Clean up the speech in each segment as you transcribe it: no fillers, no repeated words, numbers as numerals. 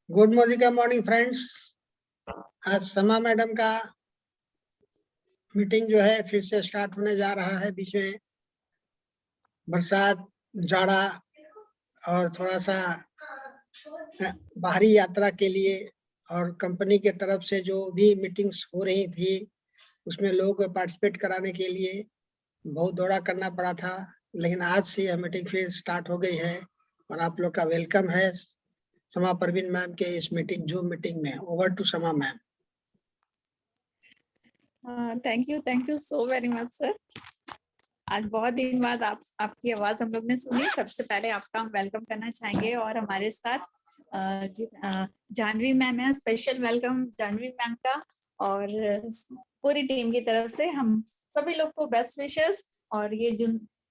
Good morning friends. आज समा madam का मीटिंग जो है फिर से स्टार्ट होने जा रहा है। बीच में बरसात, जाड़ा और थोड़ा सा बाहरी यात्रा के लिए और कंपनी के तरफ से जो भी मीटिंग्स हो रही थी उसमें लोगों को पार्टिसिपेट कराने के लिए बहुत दौड़ा करना पड़ा था, लेकिन आज से यह मीटिंग फिर स्टार्ट हो गई है और आप लोग का वेलकम है समा परवीन मैम के इस मीटिंग जूम मीटिंग में। ओवर टू समा ma'am. Thank you so very much sir. आज बहुत दिन बाद आपकी आवाज हम लोग ने सुनी। सबसे पहले आपका हम वेलकम करना चाहेंगे और हमारे साथ जानवी मैम है। स्पेशल वेलकम जानवी मैम का और पूरी टीम की तरफ से हम सभी लोग को बेस्ट विशेस। और ये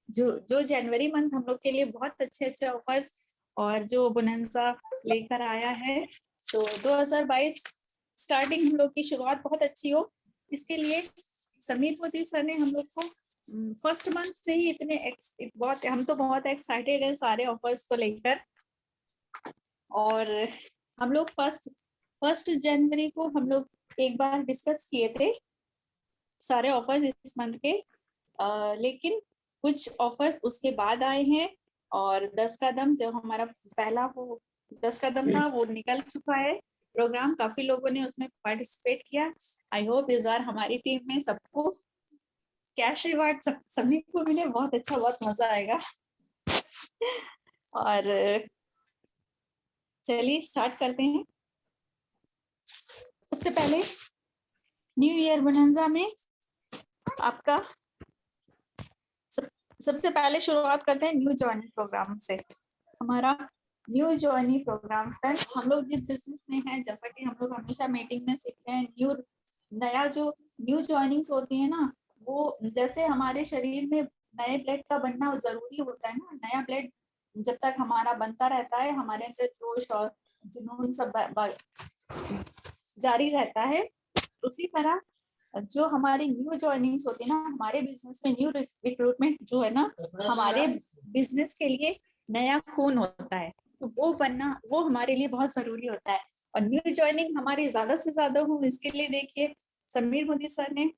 जो जनवरी मंथ हम लोग के लिए बहुत अच्छे ऑफर्स और जो बोनंजा लेकर आया है, तो 2022 स्टार्टिंग हम लोग की शुरुआत बहुत अच्छी हो, इसके लिए समीर मोदी सर ने हम लोग को फर्स्ट मंथ से ही हम तो बहुत एक्साइटेड हैं सारे ऑफर्स को लेकर। और हम लोग फर्स्ट जनवरी को हम लोग एक बार डिस्कस किए थे सारे ऑफर्स इस मंथ के, लेकिन कुछ ऑफर्स उसके बाद आए हैं और 10 कदम जो हमारा पहला वो 10 कदम था वो निकल चुका है प्रोग्राम। काफी लोगों ने उसमें पार्टिसिपेट किया। आई होप इस बार हमारी टीम में सबको कैश रिवार्ड सभी को मिले, बहुत अच्छा, बहुत मजा आएगा। और चलिए स्टार्ट करते हैं। सबसे पहले न्यू ईयर बोनंजा में आपका सबसे पहले शुरुआत करते हैं न्यू जॉइनिंग प्रोग्राम से। हमारा न्यू जॉइनिंग प्रोग्राम फ्रेंड्स, हम लोग जिस बिजनेस में हैं, जैसा कि हम लोग हमेशा मीटिंग में सीखते हैं, नया जो न्यू जॉइनिंग्स होती है ना, वो जैसे हमारे शरीर में नए ब्लड का बनना जरूरी होता है ना। नया ब्लड जब तक हमारा बनता रहता है, हमारे अंदर जोश और जुनून सब जारी रहता है। उसी तरह जो हमारी न्यू जॉइनिंग्स होती है ना, हमारे बिजनेस में न्यू रिक्रूटमेंट जो है ना, हमारे बिजनेस के लिए नया खून होता है, तो वो बनना वो हमारे लिए बहुत जरूरी होता है। और न्यू जॉइनिंग हमारी ज्यादा से ज्यादा हो, इसके लिए देखिए समीर मोदी सर ने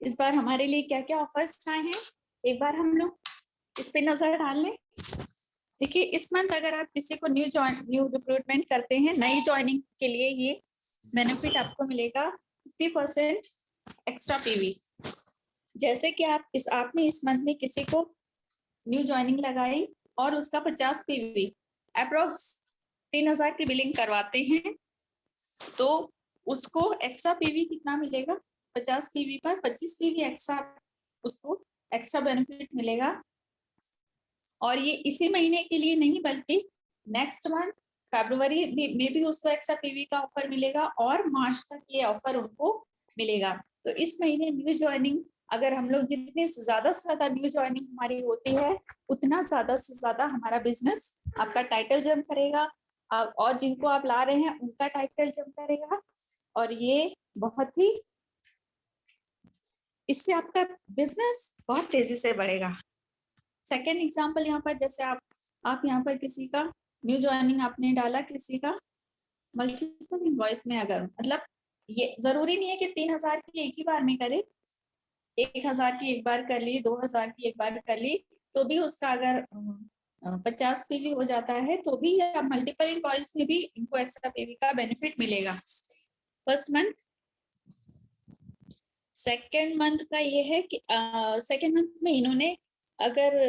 इस बार हमारे लिए क्या क्या ऑफर्स आए हैं, एक बार हम लोग इस पे नजर डाल लें। देखिए इस मंथ अगर आप किसी को न्यू रिक्रूटमेंट करते हैं, नई ज्वाइनिंग के लिए ये बेनिफिट आपको मिलेगा 50% एक्स्ट्रा पीवी। जैसे कि आपने इस मंथ में किसी को न्यू ज्वाइनिंग लगाई और उसका 50 पीवी अप्रोक्स 3000 की बिलिंग करवाते हैं, तो उसको एक्स्ट्रा पीवी कितना मिलेगा? 50 पीवी पर 25 पीवी एक्स्ट्रा, उसको एक्स्ट्रा बेनिफिट मिलेगा। और ये इसी महीने के लिए नहीं बल्कि नेक्स्ट मंथ फरवरी में भी उसको एक्स्ट्रा पीवी का ऑफर मिलेगा और मार्च तक ये ऑफर उनको मिलेगा। तो इस महीने न्यू ज्वाइनिंग अगर हम लोग जितनी ज्यादा से ज्यादा न्यू ज्वाइनिंग हमारी होती है, उतना ज्यादा से ज्यादा हमारा बिजनेस, आपका टाइटल जंप करेगा और जिनको आप ला रहे हैं उनका टाइटल जंप करेगा और ये बहुत ही, इससे आपका बिजनेस बहुत तेजी से बढ़ेगा। सेकेंड एग्जाम्पल यहाँ पर, जैसे आप यहाँ पर किसी का न्यू ज्वाइनिंग आपने डाला, किसी का मल्टीपल इनवॉइस में, अगर मतलब ये जरूरी नहीं है कि 3000 की एक ही बार में करे, 1000 की एक बार कर ली, 2000 की एक बार कर ली, तो भी उसका अगर 50 पीवी हो जाता है तो भी मल्टीपल इनवॉइस में भी इनको एक्स्ट्रा पीवी का बेनिफिट मिलेगा फर्स्ट मंथ। सेकेंड मंथ का ये है कि सेकेंड मंथ में इन्होंने अगर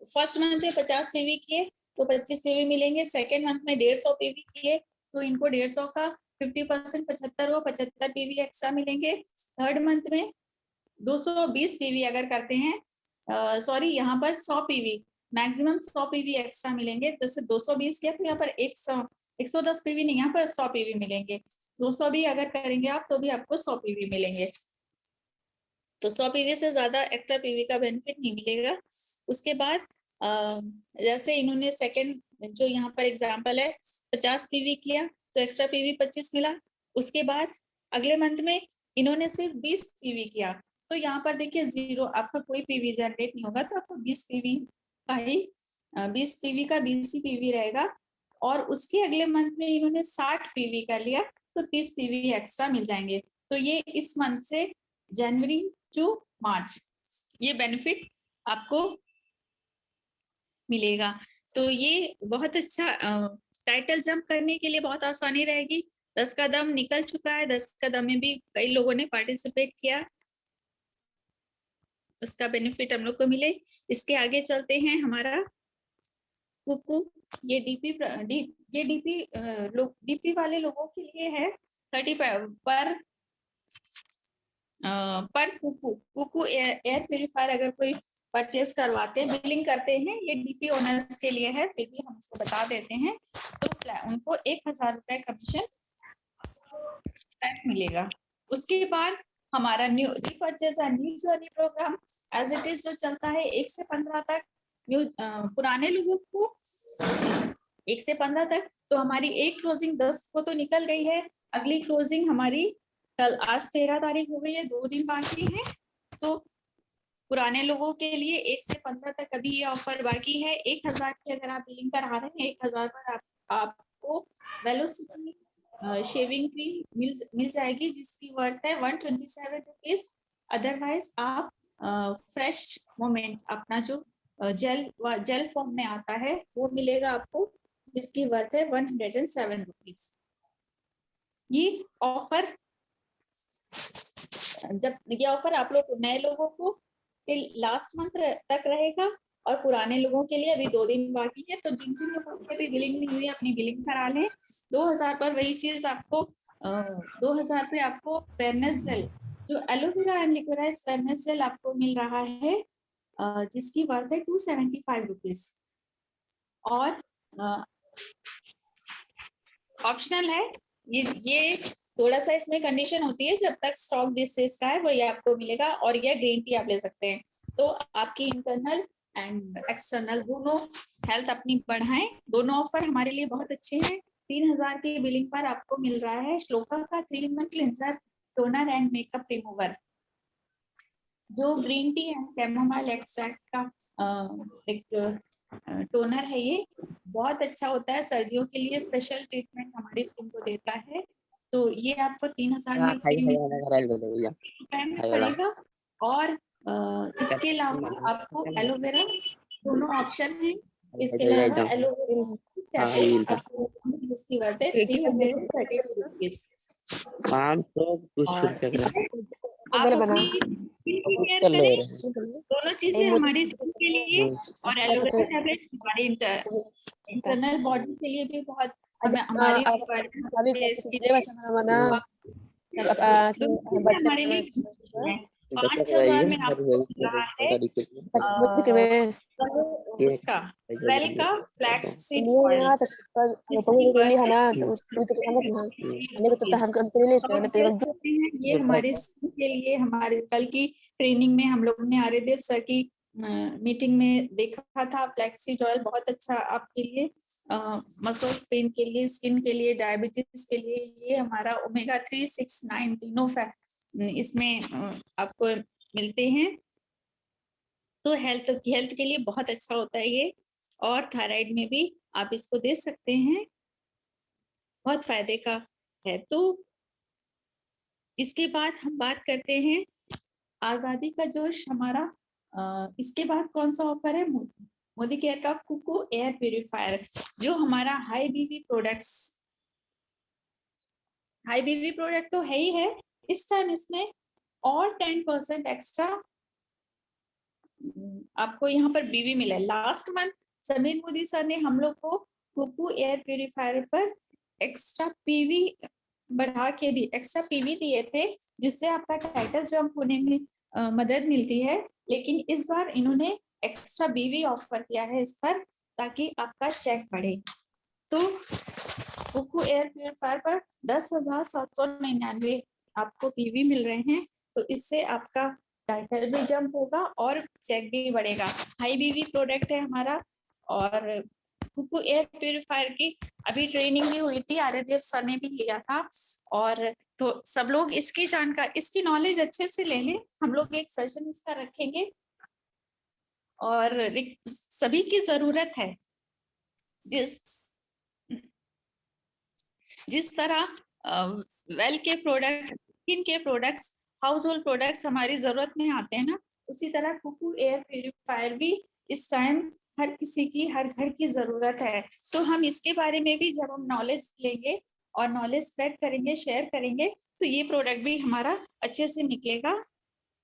फर्स्ट मंथ में 50 पीवी किए तो 25 पीवी मिलेंगे। सेकेंड मंथ में 150 पीवी किए तो इनको 150 का 50% 75 पीवी एक्स्ट्रा मिलेंगे। थर्ड मंथ में 220 पीवी अगर करते हैं, सॉरी यहाँ पर 100 पीवी, मैक्सिमम 100 पीवी एक्स्ट्रा मिलेंगे। जैसे 220 किया तो यहाँ पर 110 पीवी नहीं, यहाँ पर 100 पीवी मिलेंगे। 200 भी अगर करेंगे आप तो भी आपको 100 पीवी मिलेंगे। तो 100 पीवी से ज्यादा एक्स्ट्रा पीवी का बेनिफिट नहीं मिलेगा। उसके बाद जैसे इन्होंने सेकंड जो यहाँ पर एग्जांपल है 50 पीवी किया तो एक्स्ट्रा पीवी 25 मिला। उसके बाद अगले मंथ में इन्होंने सिर्फ 20 पीवी किया तो यहाँ पर देखिए जीरो, आपका कोई पीवी जनरेट नहीं होगा, तो आपको 20 पीवी का ही 20 पीवी का 20 ही पीवी रहेगा और उसके अगले मंथ में इन्होंने 60 पीवी कर लिया तो 30 पीवी एक्स्ट्रा मिल जाएंगे। तो ये इस मंथ से जनवरी टू मार्च ये बेनिफिट आपको मिलेगा। तो ये बहुत अच्छा टाइटल जंप करने के लिए बहुत आसानी रहेगी। 10 कदम निकल चुका है, 10 कदम में भी कई लोगों ने पार्टिसिपेट किया, उसका बेनिफिट हम लोग को मिले। इसके आगे चलते हैं। हमारा कुकू ये डीपी वाले लोगों के लिए है 30 पर कुकू एयर प्यूरिफायर अगर कोई परचेस करवाते हैं, बिलिंग करते हैं, ये डीपी ओनर्स के लिए है, फिर भी हम उसको बता देते हैं। तो उनको 1000 रुपए कमीशन मिलेगा। उसके बाद हमारा new repurchase and new journey programme as it is जो चलता है 1 से 15 तक। पुराने लोगों को 1 से 15 तक। तो हमारी एक क्लोजिंग 10 को तो निकल गई है, अगली क्लोजिंग हमारी कल, आज 13 तारीख हो गई है, 2 दिन बाकी है। तो पुराने लोगों के लिए 1 से 15 तक अभी ये ऑफर बाकी है। 1000 की अगर आप बिलिंग करा रहे हैं, 1000 पर आपको वेलोसिटी शेविंग क्रीम मिल जाएगी जिसकी वर्थ है 127 रुपीज। अदरवाइज आप फ्रेश मोमेंट अपना जो जेल फॉर्म में आता है वो मिलेगा आपको, जिसकी वर्थ है 107 रुपीज। ये ऑफर आप लोग नए लोगों को लास्ट मंथ तक रहेगा और पुराने लोगों के लिए अभी 2 दिन बाकी है। तो जिन जिन लोगों की अभी बिलिंग नहीं हुई अपनी बिलिंग करा लें। 2000 पर वही चीज आपको 2000 पे आपको फेयरनेस जेल जो एलोवेरा एंड लिक्विडाइज फेयरनेस जेल आपको मिल रहा है, जिसकी वर्थ है 275 रुपीज। और ऑप्शनल है ये थोड़ा सा इसमें कंडीशन होती है, जब तक स्टॉक दिस का है वही आपको मिलेगा। और ये ग्रीन टी आप ले सकते हैं। तो आपकी इंटरनल एंड एक्सटर्नल दोनों हेल्थ अपनी बढ़ाएं। दोनों ऑफर हमारे लिए बहुत अच्छे हैं। 3000 की बिलिंग पर आपको मिल रहा है श्लोका का 3-in-1 cleanser, toner and makeup remover, जो green tea and chamomile extract का एक टोनर है। ये बहुत अच्छा होता है, सर्दियों के लिए स्पेशल ट्रीटमेंट हमारी स्किन को देता है। तो ये आपको 3000 में पड़ेगा। और इसके अलावा आपको एलोवेरा दोनों ऑप्शन है। इसके अलावा एलोवेरा जिसकी वर्थ है 332 रुपीज। दोनों चीजें हमारी स्किन के लिए और एलोवेरा टैबलेट्स हमारी इंटरनल बॉडी के लिए भी बहुत हमारी हमारे लिए 5000 में आपको मिल रहा है उसका वेल का फ्लैक्स सीड ऑयल। ये हमारे स्किन के लिए, हमारे कल की ट्रेनिंग में हम लोग ने आर्यदेव सर की मीटिंग में देखा था। फ्लैक्स सीड ऑयल बहुत अच्छा आपके लिए, मसल्स पेन के लिए, स्किन के लिए, डायबिटीज के लिए। ये हमारा ओमेगा 3, 6, 9 तीनों फैक्ट इसमें आपको मिलते हैं। तो हेल्थ के लिए बहुत अच्छा होता है ये। और थायराइड में भी आप इसको दे सकते हैं, बहुत फायदे का है। तो इसके बाद हम बात करते हैं आजादी का जोश हमारा। इसके बाद कौन सा ऑफर है? मोदी केयर का कुकू एयर प्यूरिफायर, जो हमारा हाई बीवी प्रोडक्ट तो है ही है। इस टाइम इसमें और 10% एक्स्ट्रा आपको यहाँ पर बीवी मिला है। Last month Sameer Modi sir ने हम लोग को कुकू एयर प्यूरिफायर पर एक्स्ट्रा पीवी बढ़ा के एक्स्ट्रा पीवी दिए थे, जिससे आपका टाइटल जंप होने में मदद मिलती है। लेकिन इस बार इन्होंने एक्स्ट्रा बीवी ऑफर किया है इस पर, ताकि आपका चेक बढ़े। तो कुकू एयर प्यूरिफायर पर 10,799 आपको पीवी मिल रहे हैं। तो इससे आपका टाइटल भी जंप होगा और चेक भी बढ़ेगा। हाई बीवी प्रोडक्ट है हमारा। और कुकू एयर प्यूरिफायर की अभी ट्रेनिंग भी हुई थी, आर्यदेव सर ने भी लिया था। और तो सब लोग इसकी नॉलेज अच्छे से ले लें। हम लोग एक सेशन इसका रखेंगे और सभी की जरूरत है। जिस तरह वेल के प्रोडक्ट, स्किन के प्रोडक्ट्स, हाउस होल्ड प्रोडक्ट्स हमारी जरूरत में आते हैं ना, उसी तरह कुकू एयर प्यूरिफायर भी इस टाइम हर किसी की, हर घर की जरूरत है। तो हम इसके बारे में भी जब हम नॉलेज लेंगे और नॉलेज स्प्रेड करेंगे, शेयर करेंगे, तो ये प्रोडक्ट भी हमारा अच्छे से निकलेगा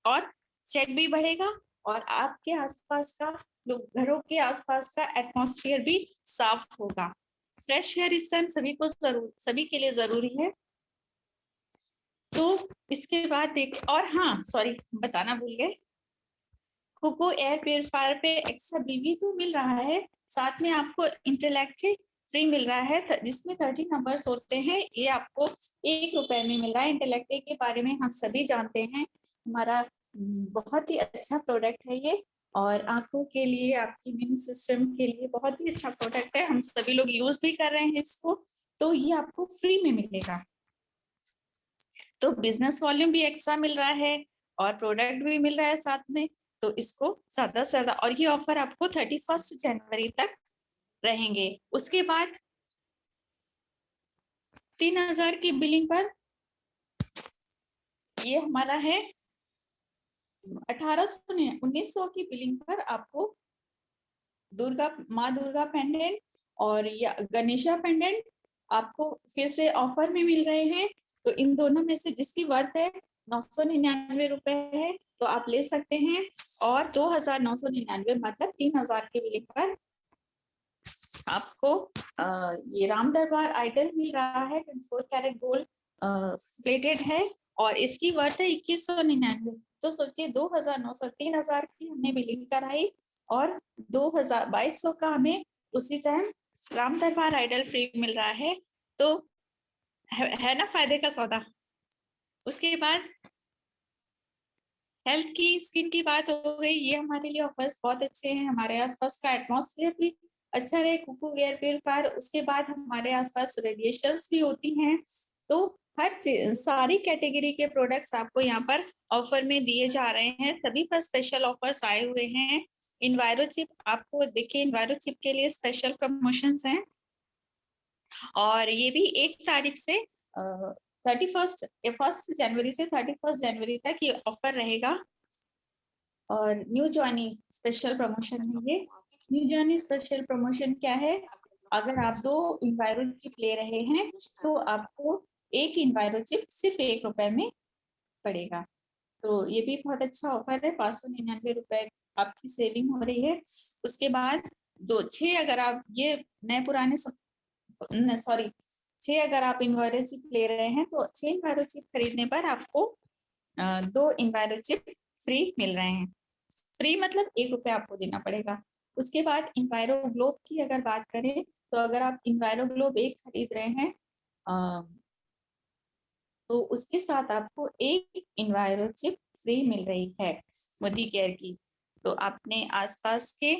और चेक भी बढ़ेगा और आपके आसपास का, घरों के आसपास का एटमॉस्फेयर भी साफ होगा। फ्रेश एयर इस टाइम सभी के लिए जरूरी है। तो इसके बाद एक और, हाँ सॉरी बताना भूल गए, कुकू एयर प्यूरिफायर पे एक्स्ट्रा बीबी तो मिल रहा है, साथ में आपको इंटेलेक्टिव फ्री मिल रहा है जिसमें 30 नंबर्स होते हैं। ये आपको ₹1 में मिल रहा है। इंटेलेक्टिव के बारे में हम सभी जानते हैं, हमारा बहुत ही अच्छा प्रोडक्ट है ये, और आंखों के लिए, आपकी इम्यून सिस्टम के लिए बहुत ही अच्छा प्रोडक्ट है। हम सभी लोग यूज भी कर रहे हैं इसको, तो ये आपको फ्री में मिलेगा। तो बिजनेस वॉल्यूम भी एक्स्ट्रा मिल रहा है और प्रोडक्ट भी मिल रहा है साथ में, तो इसको ज्यादा से ज्यादा, और ये ऑफर आपको 31 जनवरी तक रहेंगे। उसके बाद 3000 की बिलिंग पर ये हमारा है 1900 की बिलिंग पर आपको माँ दुर्गा पेंडेंट और या गणेशा पेंडेंट आपको फिर से ऑफर में मिल रहे हैं। तो इन दोनों में से जिसकी वर्थ है 999 रुपए है तो आप ले सकते हैं, और 2999 मतलब 3000 की बिलिंग पर आपको ये राम दरबार आइडल मिल रहा है, 24 कैरेट गोल्ड प्लेटेड है और इसकी वर्थ है 2199। तो सोचिए 2900, 3000 की हमने बिलिंग कराई और 2200 का हमें उसी टाइम राम दरबार आइडल फ्री मिल रहा है। तो है ना फायदे का सौदा। उसके बाद हेल्थ की, स्किन की बात हो गई, ये हमारे लिए ऑफर्स बहुत अच्छे हैं। हमारे आसपास का एटमॉस्फेयर भी अच्छा रहे, कुकू एयर प्यूरिफायर। उसके बाद हमारे आसपास रेडिएशंस भी होती हैं, तो हर सारी कैटेगरी के प्रोडक्ट्स आपको यहाँ पर ऑफर में दिए जा रहे हैं। सभी पर स्पेशल ऑफर्स आए हुए हैं। इन्वायरोचिप आपको देखिए, इन्वायरोचिप के लिए स्पेशल प्रमोशंस हैं और ये भी 1 तारीख से 1 जनवरी से 31 जनवरी तक ये ऑफर रहेगा। और न्यू जर्नी स्पेशल प्रमोशन है ये। न्यू जर्नी स्पेशल प्रमोशन क्या है, अगर आप 2 इन्वायरोचिप ले रहे हैं तो आपको एक इन्वायरोचिप सिर्फ ₹1 में पड़ेगा। तो ये भी बहुत अच्छा ऑफर है, 599 रुपए आपकी सेविंग हो रही है। उसके बाद 6 अगर आप ये नए पुराने सॉरी 6 अगर आप इन्वायरोचिप ले रहे हैं तो 6 इन्वायरोचिप खरीदने पर आपको 2 इन्वायरोचिप फ्री मिल रहे हैं। फ्री मतलब ₹1 आपको देना पड़ेगा। उसके बाद इन्वायरो ग्लोब की अगर बात करें तो अगर आप इन्वायरो ग्लोब 1 खरीद रहे हैं तो उसके साथ आपको 1 इन्वायरो चिप फ्री मिल रही है मोदी केयर की। तो अपने आसपास के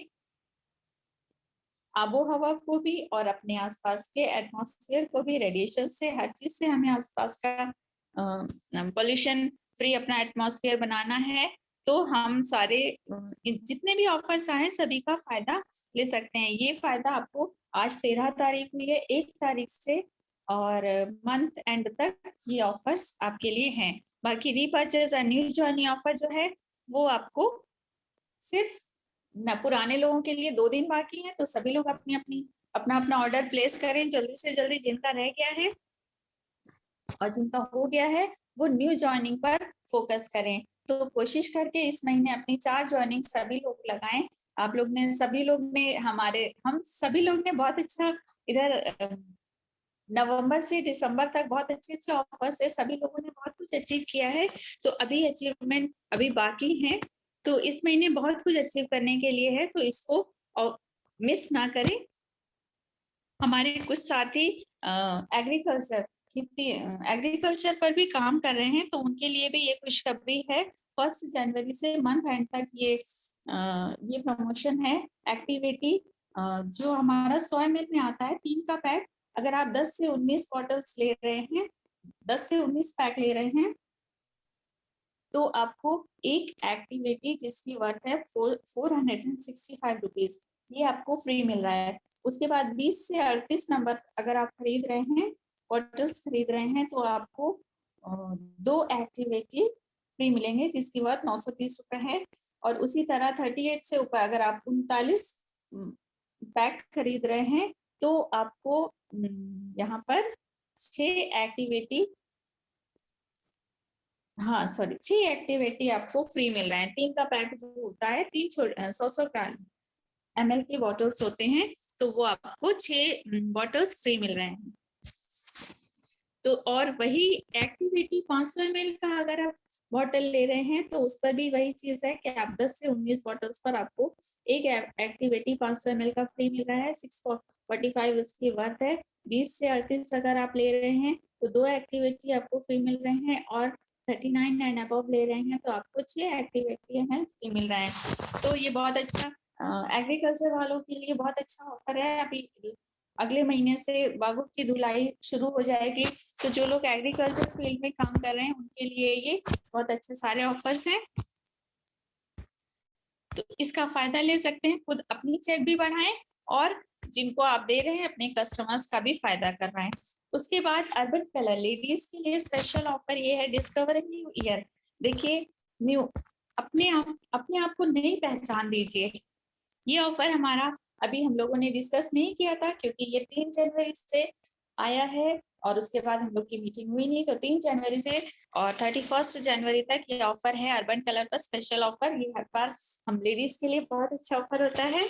आबो हवा को भी और अपने आसपास के एटमॉस्फेयर को भी, रेडिएशन से, हर चीज से हमें आसपास का पोल्यूशन फ्री अपना एटमॉस्फेयर बनाना है। तो हम सारे जितने भी ऑफर्स आए सभी का फायदा ले सकते हैं। ये फायदा आपको आज 13 तारीख हुई है, 1 तारीख से और मंथ एंड तक ये ऑफर्स आपके लिए हैं। बाकी रीपर्चेज और न्यू जर्नी ऑफर जो है वो आपको सिर्फ न, पुराने लोगों के लिए 2 दिन बाकी है, तो सभी लोग अपना ऑर्डर प्लेस करें जल्दी से जल्दी, जिनका रह गया है और जिनका हो गया है वो न्यू जॉइनिंग पर फोकस करें। तो कोशिश करके इस महीने अपनी 4 जॉइनिंग सभी लोग लगाएं। आप लोग ने, सभी लोग ने, हम सभी लोग ने बहुत अच्छा इधर नवंबर से दिसंबर तक बहुत अच्छे अच्छे ऑफर से सभी लोगों ने बहुत कुछ अचीव किया है। तो अभी अचीवमेंट अभी बाकी है, तो इस महीने बहुत कुछ अचीव करने के लिए है, तो इसको मिस ना करें। हमारे कुछ साथी एग्रीकल्चर पर भी काम कर रहे हैं, तो उनके लिए भी ये खुशखबरी है। 1 जनवरी से मंथ एंड तक ये प्रमोशन है। एक्टिविटी जो हमारा सोया मिल में आता है 3 का पैक, अगर आप 10 से 19 बॉटल्स ले रहे हैं, 10 से 19 पैक ले रहे हैं, तो आपको एक एक्टिविटी जिसकी वर्थ है 465 रुपीज, ये आपको फ्री मिल रहा है। उसके बाद 20 से 38 नंबर अगर आप खरीद रहे हैं बॉटल्स खरीद रहे हैं तो आपको 2 एक्टिविटी फ्री मिलेंगे, जिसकी कीमत 930 रुपए है। और उसी तरह 38 से ऊपर अगर आप 39 पैक खरीद रहे हैं तो आपको यहाँ पर 6 एक्टिविटी, हाँ सॉरी 6 एक्टिविटी आपको फ्री मिल रहा है। 3 का पैक जो होता है 3 100 ml के बॉटल्स होते हैं, तो वो आपको 6 बॉटल्स फ्री मिल रहे हैं। तो और वही एक्टिविटी 500 ml का अगर आप बॉटल ले रहे हैं तो उस पर भी वही चीज है कि आप 10 से 19 बॉटल्स पर आपको एक एक्टिविटी 500 ml का फ्री मिल रहा है। 645 उसकी वर्थ है। 20 से 38 अगर आप ले रहे हैं तो 2 एक्टिविटी आपको फ्री मिल रहे हैं, और 39 एंड अबव ले रहे हैं तो आपको 6 एक्टिविटी है फ्री मिल रहा है। तो ये बहुत अच्छा एग्रीकल्चर वालों के लिए बहुत अच्छा ऑफर है। अभी अगले महीने से बागों की धुलाई शुरू हो जाएगी, तो जो लोग एग्रीकल्चर फील्ड में काम कर रहे हैं उनके लिए ये बहुत अच्छे सारे ऑफर्स हैं, तो इसका फायदा ले सकते हैं। खुद अपनी चेक भी बढ़ाएं और जिनको आप दे रहे हैं अपने कस्टमर्स का भी फायदा करवाएं। उसके बाद अर्बन कलर लेडीज के लिए स्पेशल ऑफर ये है, डिस्कवर न्यू ईयर। देखिए न्यू अपने आप को नई पहचान दीजिए। ये ऑफर हमारा अभी हम लोगों ने डिस्कस नहीं किया था क्योंकि ये 3 जनवरी से आया है और उसके बाद हम लोग की मीटिंग हुई नहीं, तो 3 जनवरी से और 31 जनवरी तक ये ऑफर है अर्बन कलर का स्पेशल ऑफर। ये हर बार हम लेडीज के लिए बहुत अच्छा ऑफर होता है।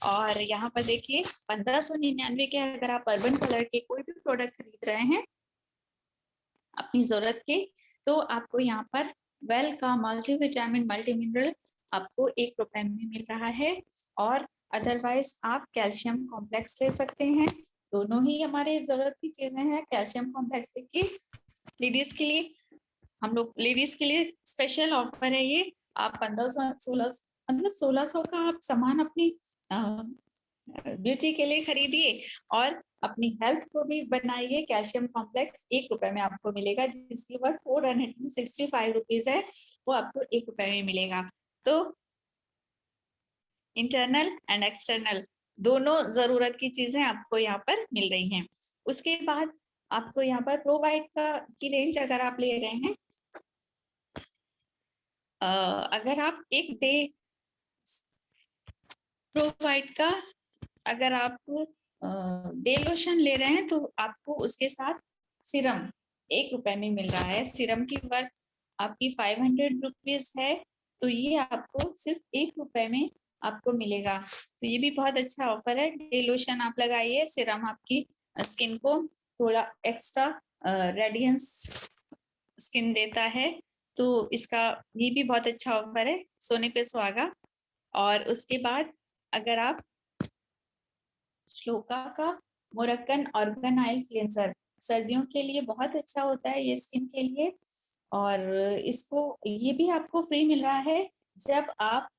और यहाँ पर देखिए 1599 के अगर आप अर्बन कलर के कोई भी प्रोडक्ट खरीद रहे हैं अपनी जरूरत के, तो आपको यहाँ पर वेल का मल्टीविटामिन मल्टी मिनरल आपको 1 रुपए में मिल रहा है। और अदरवाइज आप कैल्शियम कॉम्प्लेक्स ले सकते हैं। दोनों ही हमारे जरूरत की चीजें हैं। कैल्शियम कॉम्प्लेक्स देखिए लेडीज के लिए, हम लोग लेडीज के लिए स्पेशल ऑफर है ये। आप 1600 का आप सामान अपनी ब्यूटी के लिए खरीदिए और अपनी हेल्थ को भी बनाइए। कैल्शियम कॉम्प्लेक्स 1 रुपए में आपको मिलेगा, जिसकी वर्थ 465 रुपीज है, वो आपको 1 रुपए में मिलेगा। तो इंटरनल एंड एक्सटर्नल दोनों जरूरत की चीजें आपको यहाँ पर मिल रही हैं। उसके बाद आपको यहाँ पर प्रोवाइड की रेंज अगर आप ले रहे हैं, अगर आप एक डे प्रोवाइड का अगर आप डे लोशन ले रहे हैं तो आपको उसके साथ सीरम 1 रुपए में मिल रहा है। सीरम की वर्थ आपकी 500 रुपीज है, तो ये आपको सिर्फ 1 रुपए में आपको मिलेगा। तो ये भी बहुत अच्छा ऑफर है। डे लोशन आप लगाइए, सीरम आपकी स्किन को थोड़ा एक्स्ट्रा रेडियंस स्किन देता है, तो इसका ये भी बहुत अच्छा ऑफर है। सोने पे सुहागा। और उसके बाद अगर आप श्लोका का मोरक्कन ऑर्गन ऑयल क्लेंसर सर्दियों के लिए बहुत अच्छा होता है ये स्किन के लिए, और इसको ये भी आपको फ्री मिल रहा है जब आप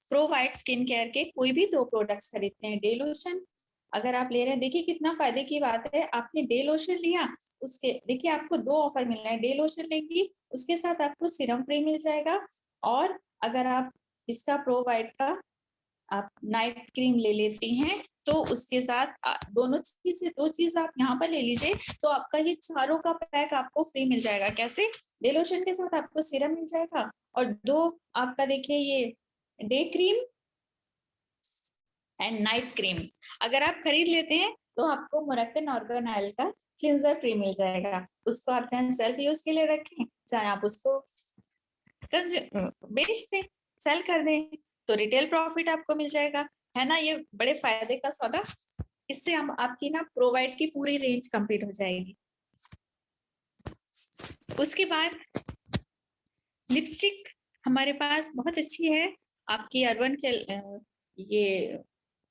प्रो वाइट स्किन केयर के कोई भी 2 प्रोडक्ट्स खरीदते हैं। डे लोशन अगर आप ले रहे हैं, देखिए कितना फायदे की बात है। आपने डे लोशन लिया, उसके देखिए आपको 2 ऑफर मिल रहे हैं। डे लोशन लेंगी उसके साथ आपको सीरम फ्री मिल जाएगा, और अगर आप इसका प्रो वाइट का आप नाइट क्रीम ले लेती हैं तो उसके साथ दोनों चीजें 2 चीज आप यहाँ पर ले लीजिए, तो आपका ये चारों का पैक आपको फ्री मिल जाएगा। कैसे? डे लोशन के साथ आपको सीरम मिल जाएगा, और 2 आपका देखिए ये day cream and night cream अगर आप खरीद लेते हैं तो आपको मोरक्कन ऑर्गन ऑयल का क्लींजर फ्री मिल जाएगा। उसको आप चाहे सेल्फ यूज के लिए रखें, चाहे आप उसको बेच दें, सेल कर दें, तो रिटेल प्रॉफिट आपको मिल जाएगा, है ना। ये बड़े फायदे का सौदा। इससे हम आपकी ना प्रोवाइड की पूरी रेंज कंप्लीट हो जाएगी। उसके बाद लिपस्टिक हमारे पास बहुत अच्छी है आपकी अर्बन के ये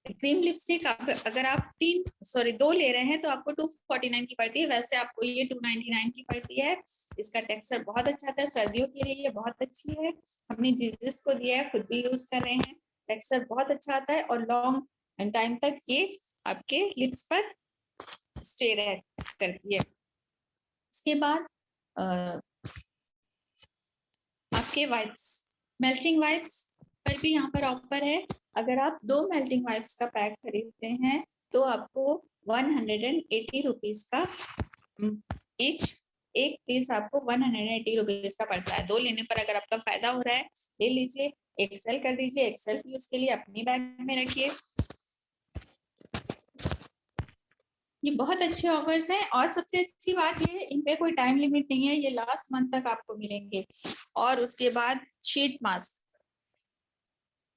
क्रीम लिपस्टिक। अगर आप 2 ले रहे हैं तो आपको 249 की पड़ती है, वैसे आपको ये 299 की पड़ती है। इसका टेक्सचर बहुत अच्छा आता है, सर्दियों के लिए ये बहुत अच्छी है। हमने जीजस को दिया है, खुद भी यूज कर रहे हैं। टेक्सचर बहुत अच्छा आता है और लॉन्ग टाइम तक ये आपके लिप्स पर स्टे करती है। इसके बाद आपके वाइप्स, मेल्टिंग वाइप्स पर भी यहाँ पर ऑफर है। अगर आप 2 मेल्टिंग वाइप्स का पैक खरीदते हैं तो आपको 180 रुपीज का ईच एक पीस आपको 180 रुपीज का पड़ता है। 2 लेने पर अगर आपका फायदा हो रहा है ले लीजिए, एक्सेल कर दीजिए, एक्सेल यूज के लिए अपनी बैग में रखिए। ये बहुत अच्छे ऑफर्स हैं और सबसे अच्छी बात ये है इन पे कोई टाइम लिमिट नहीं है, ये लास्ट मंथ तक आपको मिलेंगे। और उसके बाद sheet mask,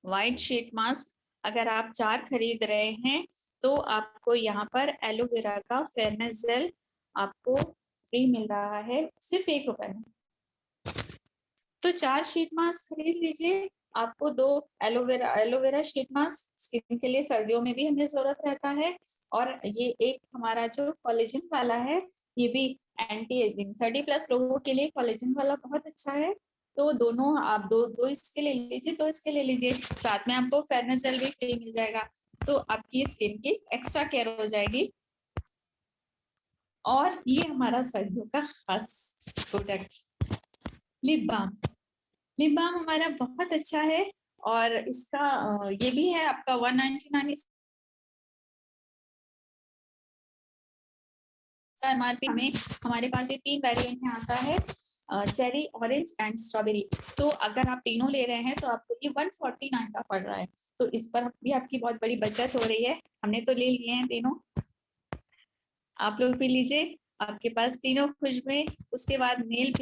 white sheet mask अगर आप 4 खरीद रहे हैं तो आपको यहाँ पर एलोवेरा का फेयरनेस जेल आपको फ्री मिल रहा है सिर्फ 1 रुपए में। तो 4 शीट मास्क खरीद लीजिए, आपको 2 एलोवेरा शीट मास्क स्किन के लिए सर्दियों में भी हमें जरूरत रहता है, और ये एक हमारा जो कोलेजन वाला है ये भी एंटी एजिंग 30+ लोगों के लिए कोलेजन वाला बहुत अच्छा है। तो दोनों आप दो इसके ले लीजिए, 2 इसके ले लीजिए, साथ में आपको फेयरनेस जेल भी फ्री मिल जाएगा। तो आपकी स्किन की एक्स्ट्रा केयर हो जाएगी। और ये हमारा सर्दियों का खास product lip balm. Lip balm हमारा बहुत अच्छा है और इसका ये भी है आपका 199 MRP में। हमारे पास ये 3 वेरिएंट में आता है, चेरी, ऑरेंज एंड स्ट्रॉबेरी। तो अगर आप तीनों ले रहे हैं तो आपको ये 149 का पड़ रहा है। तो इस पर भी आपकी बहुत बड़ी बचत हो रही है। हमने तो ले लिए हैं तीनों, आप लोग भी लीजिए, आपके पास तीनों खुशबुएं। उसके बाद नेल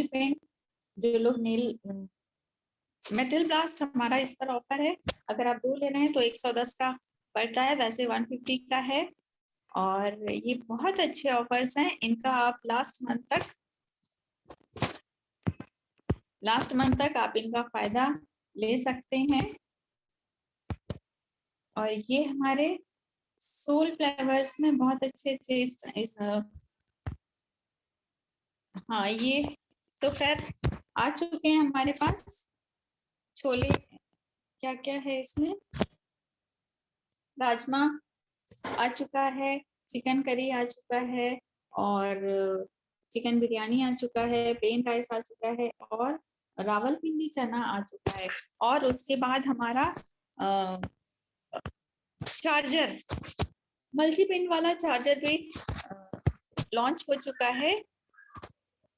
पेंट जो लोग नेल मेटल ब्लास्ट हमारा इस पर ऑफर है, अगर आप 2 ले रहे हैं तो 110 का पड़ता है, वैसे 150 का है। और ये बहुत अच्छे ऑफर्स हैं, इनका आप लास्ट मंथ तक आप इनका फायदा ले सकते हैं। और ये हमारे सोल फ्लेवर्स में बहुत अच्छे हाँ ये तो खैर आ चुके हैं हमारे पास। छोले क्या क्या है इसमें, राजमा आ चुका है, चिकन करी आ चुका है, और चिकन बिरयानी आ चुका है, प्लेन राइस आ चुका है, और रावलपिंडी चना आ चुका है। और उसके बाद हमारा चार्जर, मल्टी पिन वाला चार्जर भी लॉन्च हो चुका है।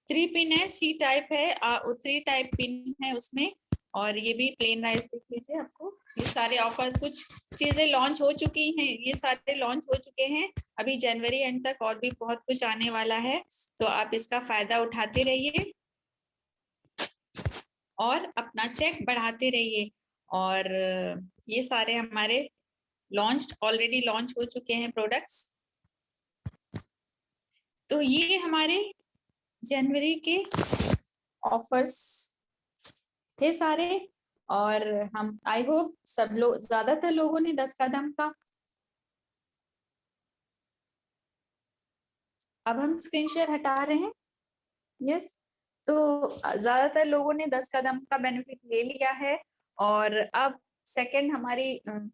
3 पिन है, C टाइप है, 3 टाइप पिन है उसमें। और ये भी प्लेन राइस देख लीजिए, आपको ये सारे ऑफर्स, कुछ चीजें लॉन्च हो चुकी हैं, ये सारे लॉन्च हो चुके हैं। अभी जनवरी एंड तक और भी बहुत कुछ आने वाला है, तो आप इसका फायदा उठाते रहिए और अपना चेक बढ़ाते रहिए। और ये सारे हमारे ऑलरेडी लॉन्च हो चुके हैं प्रोडक्ट्स। तो ये हमारे जनवरी के ऑफर्स थे सारे। और हम आई होप सब लोग, ज्यादातर लोगों ने 10 कदम का, अब हम स्क्रीन शेयर हटा रहे हैं। यस, तो ज्यादातर लोगों ने 10 कदम का बेनिफिट ले लिया है। और अब सेकंड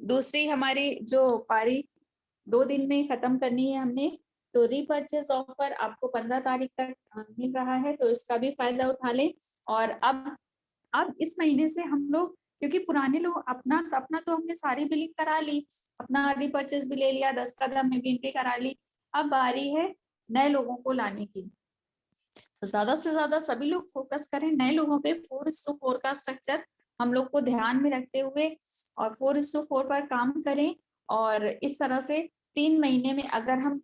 दूसरी हमारी जो पारी 2 दिन में खत्म करनी है हमने, तो रीपर्चेस ऑफर आपको 15 तारीख तक मिल रहा है, तो इसका भी फायदा उठा लें। और अब इस महीने से हम लोग, क्योंकि पुराने लोग अपना तो हमने सारी बिलिंग करा ली, अपना रीपर्चेस भी ले लिया, 10 कदम में भी एंट्री करा ली, अब बारी है नए लोगों को लाने की। तो ज्यादा से ज्यादा सभी लोग फोकस करें नए लोगों पे। 4:4 का स्ट्रक्चर हम लोग को ध्यान में रखते हुए और 4:4 पर काम करें। और इस तरह से 3 महीने में अगर हम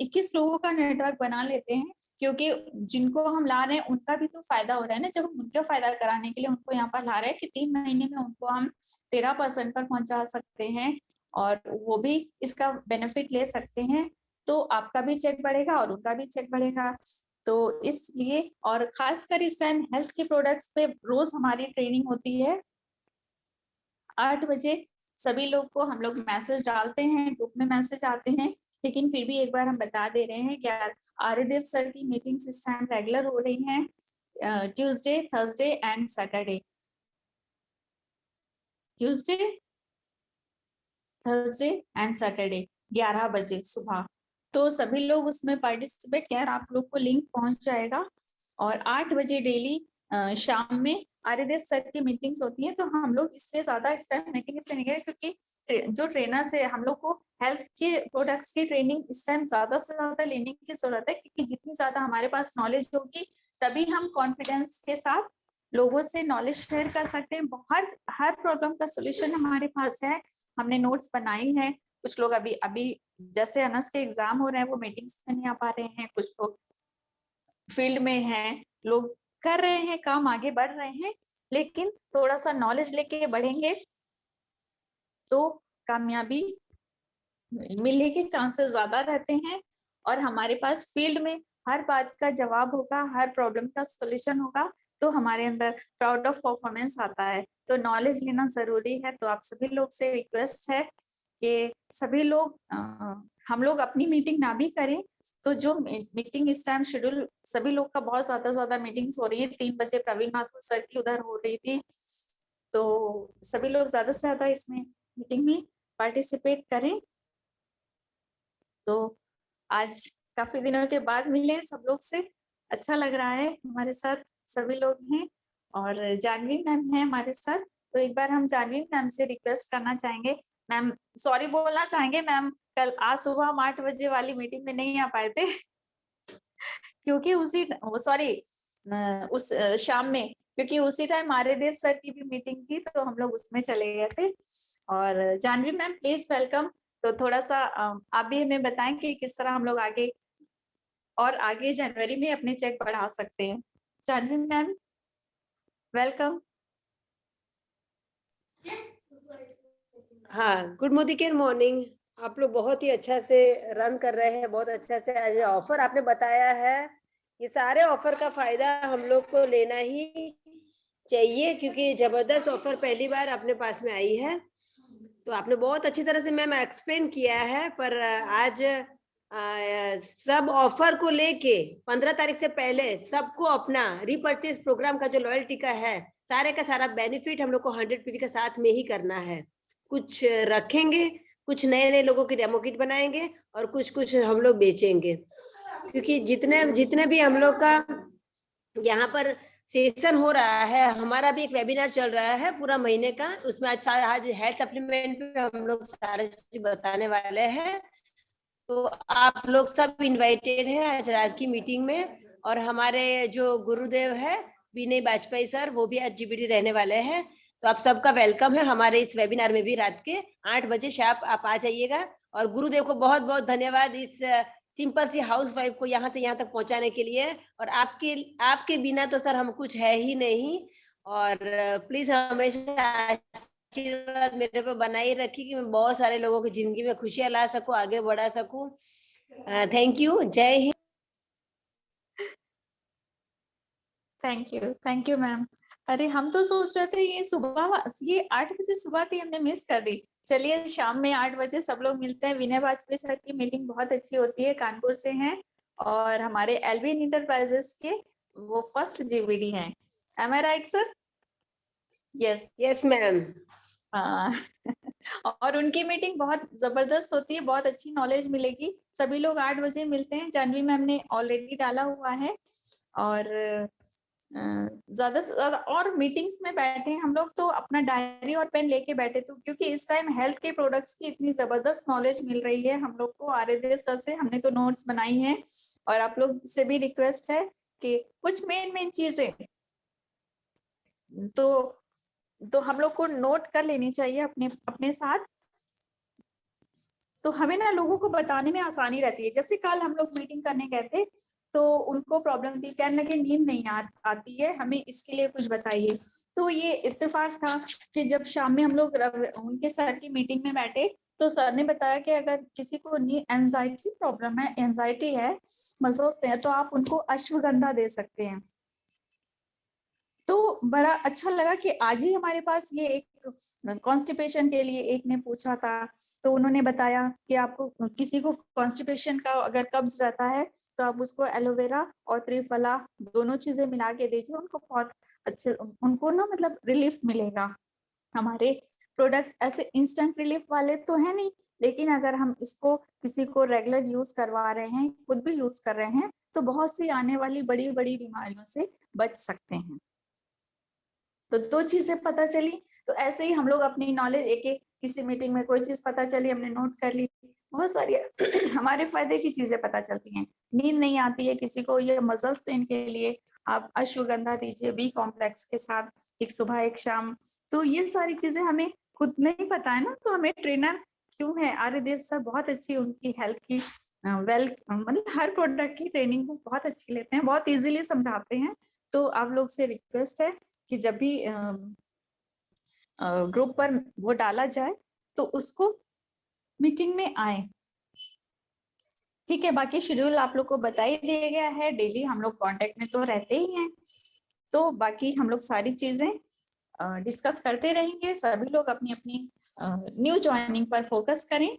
21 लोगों का नेटवर्क बना लेते हैं, क्योंकि जिनको हम ला रहे हैं उनका भी तो फायदा हो रहा है ना, जब हम उनका फायदा कराने के लिए उनको यहाँ पर ला रहे हैं कि 3 महीने में उनको हम 13% पर पहुंचा सकते हैं और वो भी इसका बेनिफिट ले सकते हैं, तो आपका भी चेक बढ़ेगा और उनका भी चेक बढ़ेगा। तो इसलिए, और खासकर इस टाइम हेल्थ के प्रोडक्ट्स पे रोज हमारी ट्रेनिंग होती है 8 बजे। सभी लोग को हम लोग मैसेज डालते हैं, ग्रुप में मैसेज आते हैं, लेकिन फिर भी एक बार हम बता दे रहे हैं कि आरडीएफ सर की मीटिंग्स इस टाइम रेगुलर हो रही हैं, Tuesday, Thursday and Saturday. Tuesday, Thursday and Saturday 11 बजे सुबह। तो सभी लोग उसमें पार्टिसिपेट, यार आप लोग को लिंक पहुंच जाएगा। और 8 बजे डेली शाम में आर्यदेव सर की मीटिंग्स होती है, तो हम लोग इसलिए ज्यादा इस टाइम मीटिंग इसलिए नहीं गए क्योंकि जो ट्रेनर्स है हम लोग को हेल्थ के प्रोडक्ट्स की ट्रेनिंग इस टाइम ज्यादा से ज्यादा लेने की जरूरत है, क्योंकि जितनी ज्यादा हमारे पास नॉलेज होगी तभी हम कॉन्फिडेंस के साथ लोगों से नॉलेज शेयर कर सकते हैं। बहुत हर प्रॉब्लम का सोल्यूशन हमारे पास है, हमने नोट्स बनाई है। कुछ लोग अभी अभी जैसे अनस के एग्जाम हो रहे हैं वो मीटिंग्स में नहीं आ पा रहे हैं, कुछ लोग फील्ड में हैं, लोग कर रहे हैं काम, आगे बढ़ रहे हैं, लेकिन थोड़ा सा नॉलेज लेके बढ़ेंगे तो कामयाबी मिलने के चांसेस ज्यादा रहते हैं। और हमारे पास फील्ड में हर बात का जवाब होगा, हर प्रॉब्लम का सॉल्यूशन होगा, तो हमारे अंदर प्राउड ऑफ परफॉर्मेंस आता है। तो नॉलेज लेना जरूरी है। तो आप सभी लोग से रिक्वेस्ट है कि सभी लोग हम लोग अपनी मीटिंग ना भी करें तो जो मीटिंग इस टाइम शेड्यूल सभी लोग का बहुत ज्यादा मीटिंग्स हो रही है, 3 बजे प्रवीण माथुर सर की उधर हो रही थी, तो सभी लोग ज्यादा से ज्यादा इसमें मीटिंग में पार्टिसिपेट करें। तो आज काफी दिनों के बाद मिले सब लोग से, अच्छा लग रहा है। हमारे साथ सभी लोग हैं और जानवी मैम है हमारे साथ, तो एक बार हम जानवी मैम से रिक्वेस्ट करना चाहेंगे। मैम सॉरी बोलना चाहेंगे, मैम कल आज सुबह हम 8 बजे वाली मीटिंग में नहीं आ पाए थे क्योंकि उसी सॉरी उस शाम में, क्योंकि उसी टाइम आर्यदेव सर की भी मीटिंग थी तो हम लोग उसमें चले गए थे। और जानवी मैम प्लीज वेलकम। तो थोड़ा सा आप भी हमें बताएं कि किस तरह हम लोग आगे और आगे जनवरी में अपने चेक बढ़ा सकते हैं। Jahnavi ma'am welcome. हाँ, गुड मॉर्निंग। आप लोग बहुत ही अच्छा से रन कर रहे हैं, बहुत अच्छा से एज ऑफर आपने बताया है। ये सारे ऑफर का फायदा हम लोग को लेना ही चाहिए, क्योंकि जबरदस्त ऑफर पहली बार अपने पास में आई है। तो आपने बहुत अच्छी तरह से मैम एक्सप्लेन किया है, पर आज सब ऑफर को लेके 15 तारीख से पहले सबको अपना रीपर्चेज प्रोग्राम का जो लॉयल्टी का है, सारे का सारा बेनिफिट हम लोग को 100 के साथ में ही करना है। कुछ रखेंगे, कुछ नए लोगों की डेमो किट बनाएंगे और कुछ हम लोग बेचेंगे, क्योंकि जितने भी हम लोग का यहाँ पर सेशन हो रहा है, हमारा भी एक वेबिनार चल रहा है पूरा महीने का, उसमें आज हेल्थ सप्लीमेंट पे हम लोग सारे चीज बताने वाले हैं। तो आप लोग सब इनवाइटेड हैं आज की मीटिंग में। और हमारे जो गुरुदेव है विनय वाजपेयी सर, वो भी आज जीबीडी रहने वाले हैं। तो आप सबका वेलकम है हमारे इस वेबिनार में भी। रात के 8 बजे शार्प आप आ जाइएगा। और गुरुदेव को बहुत बहुत धन्यवाद इस सिंपल सी हाउस वाइफ को यहाँ से यहाँ तक पहुंचाने के लिए। और आपके बिना तो सर हम कुछ है ही नहीं। और प्लीज हमेशा आशीर्वाद मेरे पे बनाए रखी कि मैं बहुत सारे लोगों की जिंदगी में खुशियां ला सकूं, आगे बढ़ा सकूं। Thank you. जय हिंद। Thank you ma'am. अरे हम तो सोच रहे थे ये 8 बजे सुबह थी, हमने मिस कर दी। चलिए शाम में 8 बजे सब लोग मिलते हैं। विनय वाजपेयी सर की मीटिंग बहुत अच्छी होती है, कानपुर से हैं और हमारे एलवीएन इंटरप्राइजेस के वो फर्स्ट जीवीडी हैं। एम आई राइट सर? Yes ma'am. और उनकी मीटिंग बहुत जबरदस्त होती है, बहुत अच्छी नॉलेज मिलेगी। सभी लोग 8 बजे मिलते हैं, जानवी मैम ने ऑलरेडी डाला हुआ है। और ज्यादा से ज्यादा और मीटिंग्स में बैठे हम लोग तो अपना डायरी और पेन लेके बैठे, तो क्योंकि इस टाइम हेल्थ के प्रोडक्ट्स की इतनी जबरदस्त नॉलेज मिल रही है हम लोग को आर्यदेव सर से। हमने तो नोट्स बनाई हैं और आप लोग से भी रिक्वेस्ट है कि कुछ मेन चीजें तो हम लोग को नोट कर लेनी चाहिए अपने साथ, तो हमें ना लोगों को बताने में आसानी रहती है। जैसे कल हम लोग मीटिंग करने गए थे तो उनको प्रॉब्लम थी, कहने लगे नींद नहीं आती है, हमें इसके लिए कुछ बताइए। तो ये इत्तेफाक था कि जब शाम में हम लोग उनके सर की मीटिंग में बैठे तो सर ने बताया कि अगर किसी को एंजाइटी प्रॉब्लम है, एंजाइटी है, मसोफ है, तो आप उनको अश्वगंधा दे सकते हैं। तो बड़ा अच्छा लगा कि आज ही हमारे पास ये एक कॉन्स्टिपेशन के लिए एक ने पूछा था, तो उन्होंने बताया कि आपको किसी को कॉन्स्टिपेशन का अगर कब्ज रहता है तो आप उसको एलोवेरा और त्रिफला दोनों चीजें मिला के दीजिए, उनको बहुत अच्छे, उनको ना मतलब रिलीफ मिलेगा। हमारे प्रोडक्ट्स ऐसे इंस्टेंट रिलीफ वाले तो है नहीं, लेकिन अगर हम इसको किसी को रेगुलर यूज करवा रहे हैं, खुद भी यूज कर रहे हैं, तो बहुत सी आने वाली बड़ी बड़ी बीमारियों से बच सकते हैं। तो 2 चीजें पता चली। तो ऐसे ही हम लोग अपनी नॉलेज एक एक किसी मीटिंग में कोई चीज पता चली हमने नोट कर ली, बहुत सारी हमारे फायदे की चीजें पता चलती हैं। नींद नहीं आती है किसी को, ये मसल्स पेन के लिए आप अश्वगंधा दीजिए बी कॉम्प्लेक्स के साथ, एक सुबह एक शाम। तो ये सारी चीजें हमें खुद नहीं पता है ना, तो हमें ट्रेनर क्यों है, आर्यदेव सर बहुत अच्छी उनकी हेल्थ की मतलब हर प्रोडक्ट की ट्रेनिंग को बहुत अच्छी लेते हैं, बहुत इजीली समझाते हैं। तो आप लोग से रिक्वेस्ट है कि जब भी ग्रुप पर वो डाला जाए तो उसको मीटिंग में आए। ठीक है, बाकी शेड्यूल आप लोग को बता ही दिया गया है, डेली हम लोग कांटेक्ट में तो रहते ही हैं। तो बाकी हम लोग सारी चीजें डिस्कस करते रहेंगे। सभी लोग अपनी अपनी न्यू ज्वाइनिंग पर फोकस करें